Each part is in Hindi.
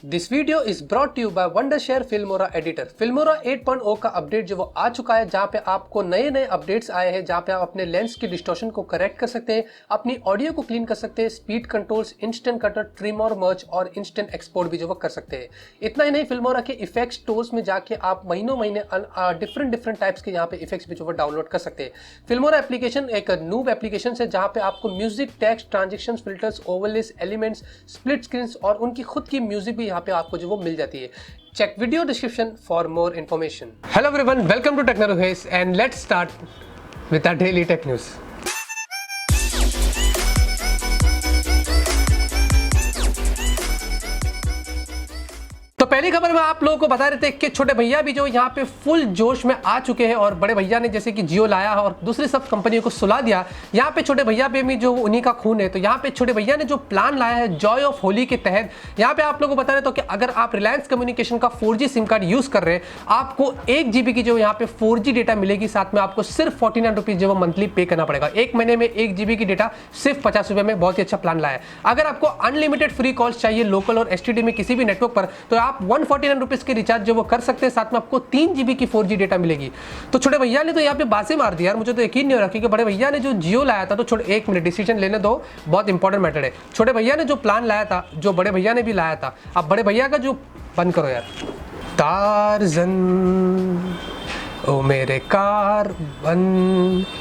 This video is brought to you by Wondershare Filmora editor. Filmora 8.0 का अपडेट जो वो आ चुका है, जहां पे आपको नए नए अपडेट्स आए हैं, जहां पे आप अपने लेंस की डिस्टॉर्शन को करेक्ट कर सकते हैं, अपनी ऑडियो को क्लीन कर सकते हैं, speed controls, instant cutter, trim और मर्ज और इंस्टेंट एक्सपोर्ट भी जो वो कर सकते हैं। इतना ही नहीं, फिल्मोरा के इफेक्ट स्टोर्स में जाके आप महीनों महीने डिफरेंट टाइप्स के यहाँ पे इफेक्ट्स भी जो वो डाउनलोड कर सकते हैं। फिल्मोरा एप्लीकेशन एक नूब एप्लीकेशन है, जहां पे आपको music, text, transaction, filters, overlays, elements, split screen और उनकी खुद की म्यूजिक भी यहाँ पे आपको जो वो मिल जाती है। Check video description for more information. Hello everyone, welcome to technologies and let's start with our daily tech news. तो पहली खबर में आप लोगों को बता रहे थे कि छोटे भैया भी जो यहाँ पे फुल जोश में आ चुके हैं और बड़े भैया ने जैसे कि जियो लाया और दूसरी सब कंपनियों को सुला दिया, यहाँ पे छोटे भैया पे भी जो उन्हीं का खून है। तो यहाँ पे छोटे भैया ने जो प्लान लाया है जॉय ऑफ होली के तहत, यहाँ पे आप लोगों को बता रहे तो कि अगर आप रिलायंस कम्युनिकेशन का 4G सिम कार्ड यूज कर रहे हैं, आपको 1 GB की जो यहाँ पे 4G डेटा मिलेगी, साथ में आपको सिर्फ 49 रुपीज जो मंथली पे करना पड़ेगा। एक महीने में 1 GB की डेटा सिर्फ 50 रुपए में बहुत ही अच्छा प्लान लाया है। अगर आपको अनलिमिटेड फ्री कॉल्स चाहिए लोकल और STD में किसी भी नेटवर्क पर, तो आप 149 रुपीज के रिचार्ज जो वो कर सकते हैं, साथ में आपको 3 GB की 4G डेटा मिलेगी। तो छोटे भैया ने तो यहाँ पे बासे मार दिया यार, मुझे तो यकीन नहीं हो रहा कि बड़े भैया ने जो जियो लाया था, तो छोटे एक मिनट डिसीजन लेने दो, बहुत इंपॉर्टेंट मैटर है। छोटे भैया ने जो प्लान लाया था, जो बड़े भैया ने भी लाया था, अब बड़े भैया का जो बंद करो यार, टार्जन ओ मेरे कार्बन,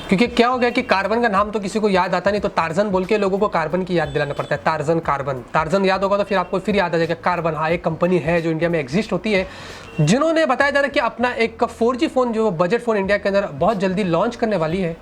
क्योंकि क्या हो गया कि कार्बन का नाम तो किसी को याद आता नहीं, तो टार्जन बोल के लोगों को कार्बन की याद दिलाना पड़ता है। टार्जन कार्बन, टार्जन याद होगा तो फिर आपको फिर याद आ जाएगा कार्बन। हाँ, एक कंपनी है जो इंडिया में एग्जिस्ट होती है, जिन्होंने बताया जा रहा है कि अपना एक 4G फोन जो बजट फोन इंडिया के अंदर बहुत जल्दी लॉन्च करने वाली है।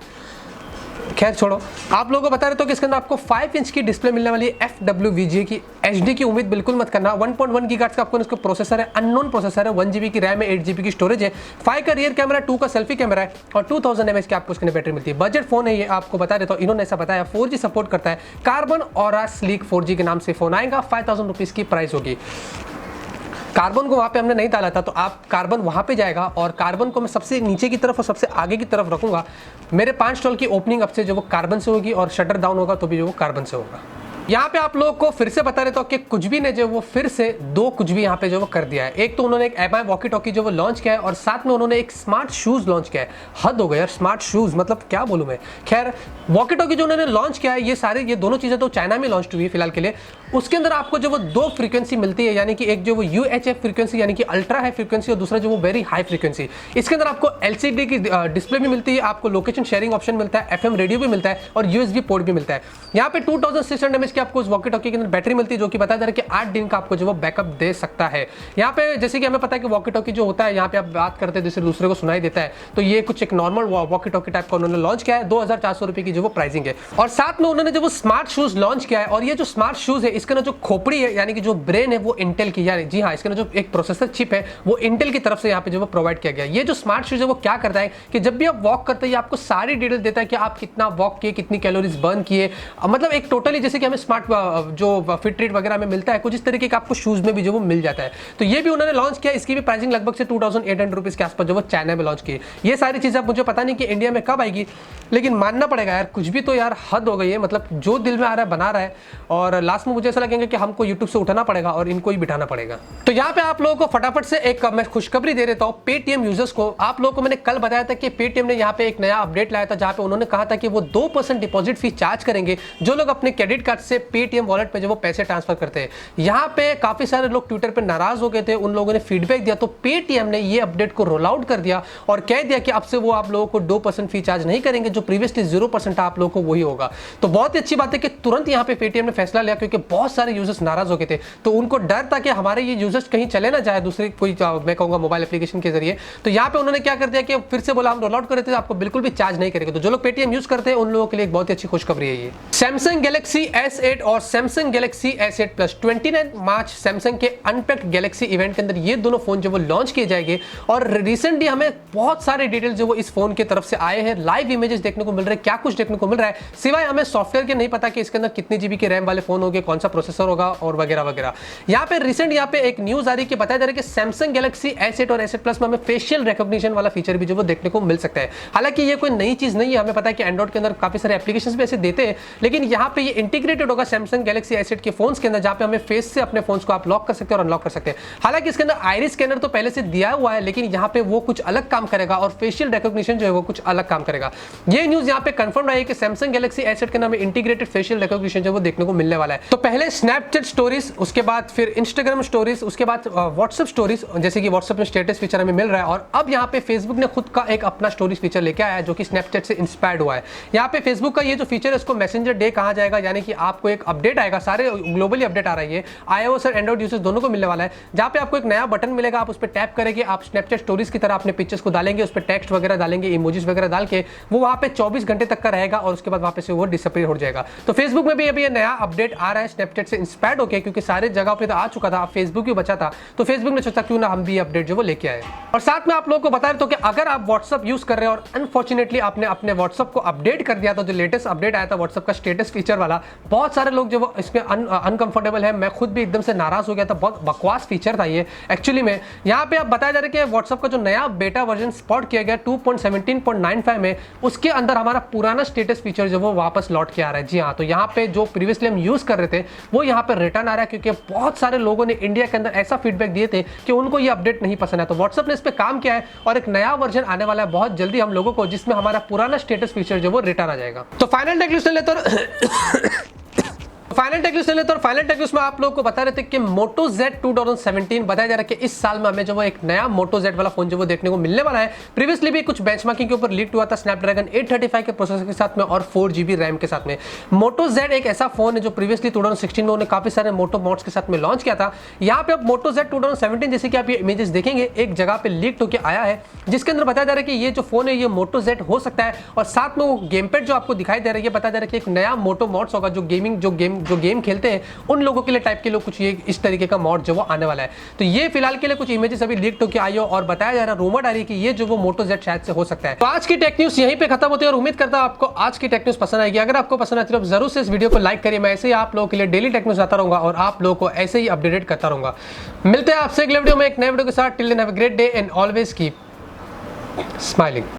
खैर छोड़ो, आप लोगों को बता रहे तो कि इसके अंदर आपको 5 इंच की डिस्प्ले मिलने वाली है, FWVGA की। HD की उम्मीद बिल्कुल मत करना। 1.1 गीगाहर्ट्ज का आपको इसका प्रोसेसर है, अननोन प्रोसेसर है, 1 GB की रैम है, 8 GB की स्टोरेज है, 5 का रियर कैमरा, 2 का सेल्फी कैमरा है और 2000 mAh की आपको इसके बैटरी मिलती है। बजट फोन है ये, आपको बता देता हूँ, इन्होंने ऐसा बताया 4G सपोर्ट करता है। कार्बन ऑरा स्लीक 4G के नाम से फोन आएगा, 5000 रुपीज की प्राइस होगी। कार्बन को वहाँ पे हमने नहीं डाला था, तो आप कार्बन वहाँ पे जाएगा और कार्बन को मैं सबसे नीचे की तरफ और सबसे आगे की तरफ रखूंगा। मेरे 5 स्टॉल की ओपनिंग अब से जो वो कार्बन से होगी और शटर डाउन होगा तो भी जो वो कार्बन से होगा। यहाँ पे आप लोगों को फिर से बता रहे तो कि कुछ भी ने जो वो फिर से 2 कुछ भी यहाँ पे जो वो कर दिया है। एक तो उन्होंने एक MI वॉकी टॉकी जो वो लॉन्च किया है और साथ में उन्होंने एक स्मार्ट शूज लॉन्च किया है। हद हो गया यार, स्मार्ट शूज मतलब क्या बोलूं मैं। खैर, वॉकी टॉकी जो उन्होंने लॉन्च किया है, ये दोनों चीजें तो चाइना में लॉन्च हुई है फिलहाल के लिए। उसके अंदर आपको जो वो 2 फ्रीक्वेंसी मिलती है, यानी कि एक जो वो UHF फ्रीक्वेंसी यानी कि अल्ट्रा हाई फ्रीक्वेंसी और दूसरा जो वो वेरी हाई फ्रीक्वेंसी। इसके अंदर आपको LCD की डिस्प्ले भी मिलती है, आपको लोकेशन शेयरिंग ऑप्शन मिलता है, FM रेडियो भी मिलता है और USB पोर्ट भी मिलता है। यहाँ पे 2600 mAh की आपको उस वॉकी टॉकी के अंदर बैटरी मिलती है, जो कि बताया जा रहा है कि 8 दिन का आपको जो वो बैकअप दे सकता है। यहाँ पे जैसे कि हमें पता है कि वॉकी टॉकी जो होता है, यहाँ पे आप बात करते हैं दूसरे को सुनाई देता है, तो ये कुछ एक नॉर्मल वॉकी टॉकी टाइप का उन्होंने लॉन्च किया है। 2400 रुपए की जो वो प्राइसिंग है और साथ में उन्होंने जो वो स्मार्ट शूज लॉन्च किया है। और ये जो स्मार्ट शूज है, इसके अंदर जो खोपड़ी है यानी कि जो ब्रेन है वो इंटेल की, यानी जी हाँ, इसके अंदर जो एक प्रोसेसर चिप है वो इंटेल की तरफ से यहाँ पे जो वो प्रोवाइड किया गया। ये जो स्मार्ट शूज है वो क्या करता है कि जब भी आप वॉक करते हैं, आपको सारी डिटेल देता है कि आप कितना वॉक किए, कितनी कैलोरीज बर्न किए, मतलब एक टोटली जैसे कि हमें स्मार्ट जो फिट रेट वगैरह में मिलता है, कुछ इस तरीके का आपको शूज में भी जो वो मिल जाता है। तो ये भी उन्होंने लॉन्च किया। इसकी भी प्राइसिंग लगभग से 2800 रुपीज के आसपास जो वो चाइना में लॉन्च की। ये सारी चीजें अब मुझे पता नहीं कि इंडिया में कब आएगी, लेकिन मानना पड़ेगा यार, कुछ भी तो यार हद हो गई है। मतलब जो दिल में आ रहा है बना रहा है और लास्ट में मुझे ऐसा लगेगा कि हमको यूट्यूब से उठाना पड़ेगा और इनको ही बिठाना पड़ेगा। तो यहाँ पे आप लोगों को फटाफट से एक मैं खुशखबरी दे देता हूँ पेटीएम यूजर्स को। आप लोगों को मैंने कल बताया था कि पेटीएम ने यहाँ पे एक नया अपडेट लाया था, जहाँ पे उन्होंने कहा था कि वो 2% डिपॉजिट फी चार्ज करेंगे जो लोग अपने क्रेडिट कार्ड से पेटीएम वॉलेट पे जो वो पैसे ट्रांसफर करते हैं। यहाँ पे काफी सारे लोग ट्विटर पे नाराज हो गए थे, उन लोगों ने फीडबैक दिया, तो पेटीएम ने ये अपडेट को रोल आउट कर दिया और कह दिया कि अब से वो आप लोगों को 2% फी चार्ज नहीं करेंगे, जो प्रीवियसली 0% आप लोगों को वही होगा। तो बहुत ही अच्छी बात है कि तुरंत यहाँ पे पेटीएम ने फैसला लिया, क्योंकि बहुत सारे यूजर्स नाराज हो गए थे, तो उनको डर था कि हमारे ये यूजर्स कहीं चले ना जाए दूसरी कोई मैं कहूंगा मोबाइल एप्लीकेशन के जरिए। तो यहाँ पे उन्होंने क्या कर दिया कि फिर से बोला हम रोल आउट कर रहे थे, आपको बिल्कुल भी चार्ज नहीं करेंगे। तो जो लोग पेटीएम यूज करते हैं उन लोगों के लिए एक बहुत ही अच्छी खुशखबरी है ये। सैमसंग गैलेक्सी S8 और सैमसंग गैलेक्सी S8 प्लस 29 मार्च सैमसंग के अनपैक्ड गैलेक्सी इवेंट के अंदर ये दोनों फोन जो वो लॉन्च किए जाएंगे। और रिसेंटली हमें बहुत सारे डिटेल जो वो इस फोन की तरफ से आए हैं, लाइव इमेजेस देखने को मिल रहे हैं, क्या कुछ देखने को मिल रहा है, सिवाय हमें सॉफ्टवेयर के नहीं पता कि इसके अंदर कितनी GB की रैम वाले फोन होंगे, कौन सा प्रोसेसर होगा और वगैरह वगैरह। यहाँ पे रिसेंट यहाँ पे एक न्यूज आ रही है कि बताया जा रहा है कि सैमसंग गैलेक्सी S8 और S8 प्लस में हमें फेशियल रिकॉग्निशन वाला फीचर भी जो वो देखने को मिल सकता है। हालांकि ये कोई नई चीज नहीं है, हमें पता है कि एंड्रॉइड के अंदर काफी सारे एप्लीकेशंस भी ऐसे देते हैं, लेकिन यहाँ पे ये इंटीग्रेटेड होगा सैमसंग गैलेक्सी S8 के फोन्स के अंदर, जहाँ पे हमें फेस से अपने फोन्स को आप लॉक कर सकते हैं और अनलॉक कर सकते हैं। हालांकि इसके अंदर आइरिस स्कैनर तो पहले से दिया हुआ है, लेकिन यहाँ पे वो कुछ अलग काम करेगा और फेशियल रिकॉग्निशन जो है वो कुछ अलग काम करेगा। ये न्यूज यहाँ पे कंफर्म है कि सैमसंग गैलेक्सी S8 के नाम में इंटीग्रेटेड फेशियल रिकॉग्निशन जो वो देखने को मिलने वाला है। तो पहले स्नैपचैट स्टोरीज, उसके बाद फिर इंस्टाग्राम स्टोरीज, उसके बाद व्हाट्सएप स्टोरीज, जैसे कि व्हाट्सएप में स्टेटस फीचर हमें मिल रहा है, और अब यहाँ पे फेसबुक ने खुद का एक अपना स्टोरीज फीचर लेके आया है जो कि स्नैपचैट से इंस्पायर्ड हुआ है। यहाँ पे फेसबुक का ये जो फीचर है इसको मैसेंजर डे कहा जाएगा, यानी कि आपको एक अपडेट आएगा, सारे ग्लोबली अपडेट आ रही है, iOS और एंड्रॉइड यूजर्स दोनों को मिलने वाला है, जहाँ पे आपको एक नया बटन मिलेगा, आप उस पर टैप करेंगे, आप स्नैपचैट स्टोरीज की तरह अपने पिक्चर्स को डालेंगे, उस पर टेक्स्ट वगैरह डालेंगे, इमोजीज वगैरह डाल के वो वहाँ पे 24 घंटे तक का रहेगा और उसके बाद वहाँ पे से वो डिसअपीयर हो जाएगा। तो फेसबुक में भी अभी ये नया अपडेट आ रहा है स्नैपचैट से इंस्पायर्ड होकर, क्योंकि सारे जगह पे तो आ चुका था, फेसबुक भी बचा था, तो फेसबुक ने सोचा क्यों ना हम भी अपडेट जो वो लेके आए। और साथ में आप लोगों को बता रहे तो कि अगर आप व्हाट्सअप यूज कर रहे हैं और अनफॉर्चुनेटली आपने अपने व्हाट्सअप को अपडेट कर दिया, तो जो लेटेस्ट अपडेट आया था व्हाट्सअप का स्टेटस फीचर वाला, बहुत सारे लोग जो वो इसमें अनकंफर्टेबल है, मैं खुद भी एकदम से नाराज हो गया था, बहुत बकवास फीचर था ये एक्चुअली में। यहाँ पे आप बताया जा रहा है कि व्हाट्सअप का जो नया बेटा वर्जन स्पॉट किया गया 2.17.95 में, उसके अंदर हमारा पुराना स्टेटस फीचर जो वो वापस लौट के आ रहा है। जी हाँ, तो यहाँ पे जो प्रीवियसली हम यूज कर रहे थे वो यहाँ पे रिटर्न आ रहा है, क्योंकि बहुत सारे लोगों ने इंडिया के अंदर ऐसा फीडबैक दिए थे कि उनको ये अपडेट नहीं पसंद है। तो व्हाट्सएप ने इस पे काम किया है और एक नया वर्जन आने वाला है बहुत जल्दी हम लोगों को, जिसमें हमारा पुराना स्टेटस फीचर जो वो रिटर्न आ जाएगा। तो फाइनल टेक न्यूज़ लेते और फाइनल टेक न्यूज़ में आप लोगों को बता रहे थे कि Moto Z 2017 बताया जा रहा है कि इस साल में हमें जो वो एक नया Moto Z वाला फोन जो वो देखने को मिलने वाला है। प्रीवियसली भी कुछ बेंचमार्किंग के ऊपर लीक हुआ था स्नैपड्रैगन 835 के प्रोसेसर के साथ में और 4GB रैम के साथ में। Moto Z एक ऐसा फोन है जो प्रीवियसली 2016 में उन्होंने काफी सारे मोटो मॉड्स के साथ में लॉन्च किया था। यहाँ पे अब Moto Z 2017 जैसे कि आप ये इमेजेस देखेंगे एक जगह पे लीक होकर आया है, जिसके अंदर बताया जा रहा है कि ये जो फोन है ये Moto Z हो सकता है, और साथ में वो गेम पैड जो आपको दिखाई दे रहा है, ये बताया जा रहा है कि एक नया मोटो मॉड्स होगा जो गेम खेलते हैं उन लोगों के लिए टाइप के लोग, कुछ ये इस तरीके का मॉड जो वो आने वाला है। तो ये फिलहाल के लिए कुछ इमेजेस अभी लीक होकर आई हो और बताया जा रहा है, रूमर आ रही है कि ये जो वो Moto Z शायद से हो सकता है। तो आज की टेक न्यूज़ यहीं पे खत्म होती है और उम्मीद करता हूं आपको आज की टेक न्यूज़ पसंद आएगी। अगर आपको पसंद आती है तो जरूर से इस वीडियो को लाइक करिए। मैं ऐसे ही आप लोगों के लिए डेली टेक न्यूज़ आता रहूंगा और आप लोगों को ऐसे ही अपडेट करता रहूंगा। मिलते हैं आपसे अगले वीडियो में एक नए वीडियो के साथ। Till then have a great day and always keep smiling.